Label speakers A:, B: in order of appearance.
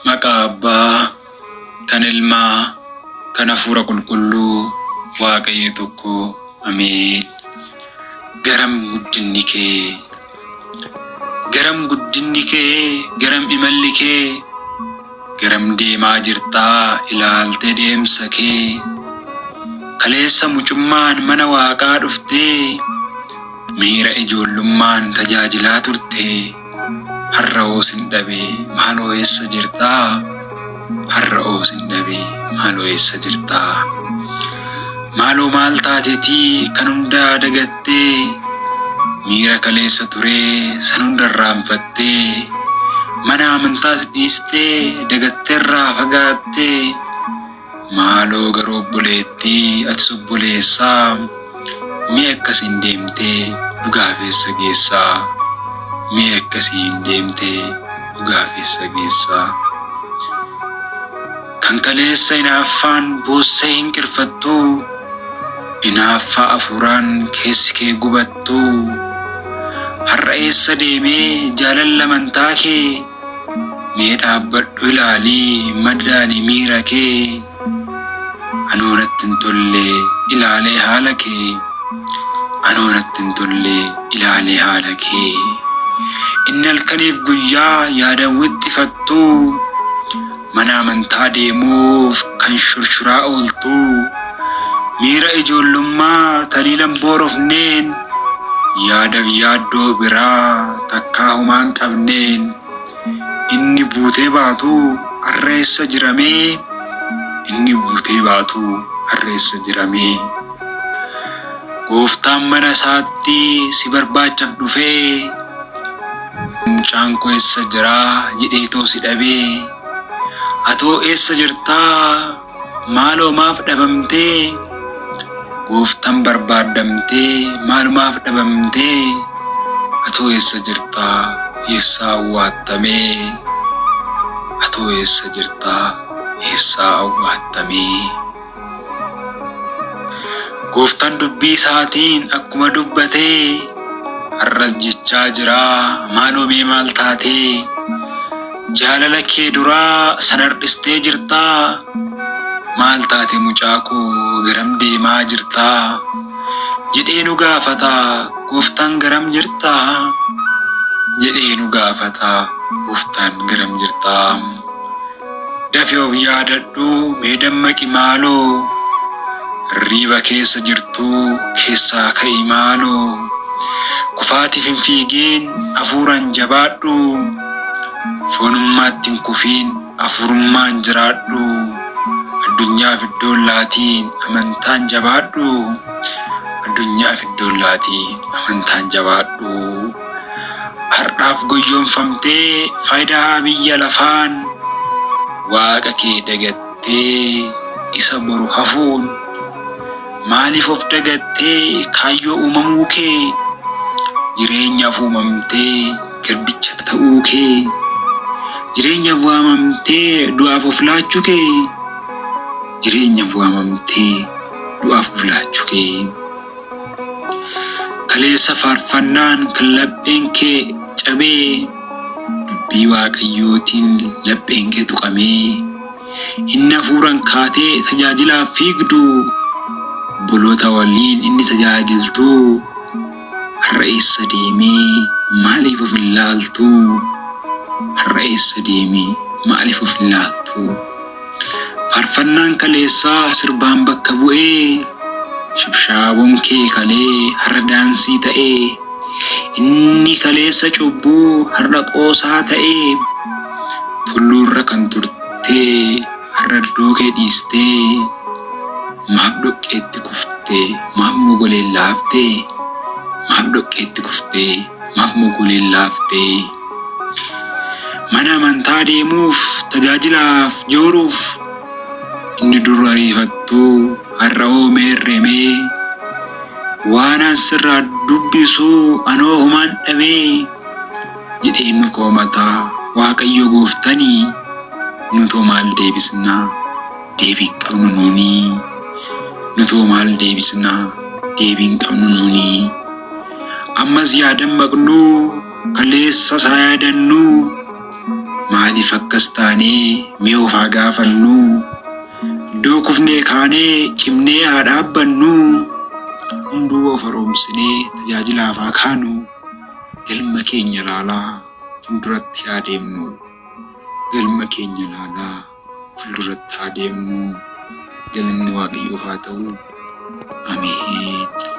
A: Maqaa Abbaa, kan Ilmaa, kan Hafuura Qulqulluu, Waaqayyo tokko. Ameen. Garam guddinni kee, garam guddinni kee, garam imalli kee, garam deemaa jirtaa ilaaltee deemsa kee. Kaleessa mucummaan mana Waaqaa dhuftee, miira ijoollummaan tajaajilaa turtee. Har'a oosin dhabee maaloo eessa jirtaa? Har'a oosin dhabee maaloo eessa jirtaa? Maaloo maal taatetii kan hundaa dagattee? Miira kaleessa turee san hunda irraanfattee, mana amantaas dhiistee dagatteerraa fagaattee. Maaloo garuu obboleettii ati obboleessaa, mee akkasiin deemtee dhugaaf eessa geessaa? Mee akkasiin deemtee dhugaaf eessa geessaa? Kan kaleessa hinaaffaan boossee hin qirfattuu, hinaaffaa hafuuraan keessi kee gubattuu. Har'a eessa deemee jaalala amantaa kee? Mee dhaabbadhu ilaalii madaalii miira kee. Anoo natti hin tolle ilaalee haala kee, anoo natti hin tolle ilaalee haala kee. Inni halkaniif guyyaa yaadan wixxifattuu, mana amantaa deemuuf kan shurshuraa ooltuu. Miira ijoollummaa taliilan boorofneen, yaadaaf yaaddoo biraa takkaa homaa hin qabneen. Inni buutee baatu har'a eessa jiramee? Inni buutee baatu har'a eessa jiramee? Gooftaan mana isaatti si barbaachaaf dhufee, mucaan koo eessa jiraa jedheetoo si dhabee. Atoo eessa jirtaa? Maaloo maaf dhabamtee? Gooftaan barbaaddamtee maalumaaf dhabamtee? Atoo eessa jirtaa? Eessaa awwaattamee? Atoo eessa jirtaa? Eessaa awwaattamee? Gooftaan dubbii isaatiin akkuma dubbatee, har'as jechaa jiraa maaloo mee maal taatee? Jaalala kee duraa san hardhistee jirtaa? Maal taate mucaa koo garam deemaa jirtaa? Jedhee nu gaafata Gooftaan garam jirtaa? Jedhee nu gaafata Gooftaan garam jirtaa? Dafii of yaadadhu mee dammaqi maaloo, riiba keessa jirtuu keessaa ka'i maaloo. Kufaatiif hin fiigiin hafuuraan jabaadhu, foonummaatti hin kufiin hafuurummaan jiraadhu. Addunyaaf iddoon laatiin amantaan jabaadhu, addunyaaf iddoon laatiin amantaan jabaadhu. Har'aaf guyyoomfamtee faayidaa biyya lafaan, Waaqa kee dagattee isa boru hafuun. Maaliif of dagattee kaayyoo uumamuu kee? Jireenyaaf uumamtee garbicha ta'uu kee, jireenyaaf waamamtee du'aaf of laachuu kee, jireenyaaf waamamtee du'aaf of laachuu kee. Kaleessa faarfannaan kan lapheen kee cabee, dubbii Waaqayyootiin lapheen kee tuqamee. Inni hafuuraan kaatee tajaajilaaf fiigdu, obboloota waliin inni tajaajiltuu. Har'a eessa deemee maaliif of ilaaltuu? Har'a eessa deemee maaliif of ilaaltuu? Faarfannaan kaleessaa sirbaan bakka bu'ee, shibshaaboon kee kalee har'a daansii ta'ee. Inni kaleessa cubbuu har'a qoosaa ta'ee, tulluurra kan turtee har'a iddoo kee dhiistee. Maaf dhoqqeetti kuftee maaf mogoleen laaftee? Maaf dhoqqeetti kuftee maaf mogoleen laaftee? Mana amantaa deemuuf tajaajilaaf jooruuf, inni dur ariifattuu har'a oomee herremee. Waan asirraa dubbisuu anoo homaan dhabee, jedhee nu koomataa Waaqayyo gooftanii. Nutoo maal deebisnaa? Deebii hin qabnu nuuni. Nutoo maal deebisnaa? Deebii hin qabnu nuuni. Ammas yaadan maqnuu kaleessa isaa yaadannuu, maaliif akkas taanee mee of haa gaafannu? Iddoo kufnee kaanee cimnee haa dhaabbannu. Hunduu of haroomsinee tajaajilaaf haa kaanu. Galma keenya ilaalaa fuulduratti haa deemnu. Galma keenya ilaalaa fuulduratti haa deemnu. Galanni Waaqayyoof haa ta'u. Ameen.